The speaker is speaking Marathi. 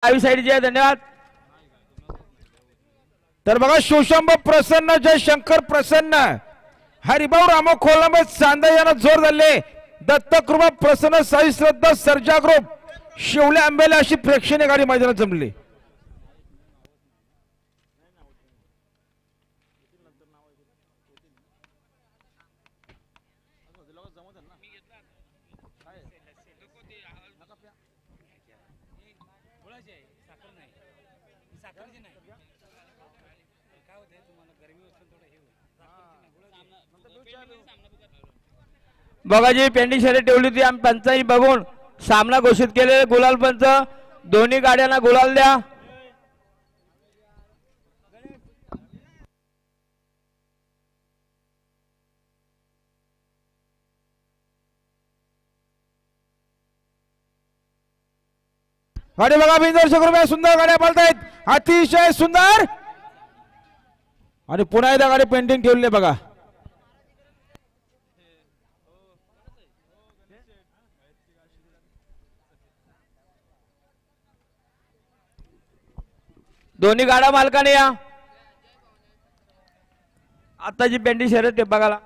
डावी साइड जे धन्यवाद। तर बघा शिवशंभ प्रसन्न जय शंकर प्रसन्न हरिभाऊ रामो खोलंबे चांदा यांना जोर झाले। दत्तकृपा प्रसन्न साई श्रद्धा सर्जा ग्रुप शिवले आंबेले अशी प्रेक्षणीय गाडी मैदानात जमली। बघा जी पेंडिंग शर्यत ठेवली होती आम्ही पंचांनी बघून सामना घोषित केलेले गुलाल पंच दोन्ही गाड्यांना गुलाल द्या। गाडी बघा बिनदर्शक रुपये सुंदर गाड्या पळतायत अतिशय सुंदर आणि पुन्हा एकदा गाडी पेंटिंग ठेवली बघा। दोन्ही गाडा मालकाने या आता जी पेंडिंग शर्यत ते बघाला।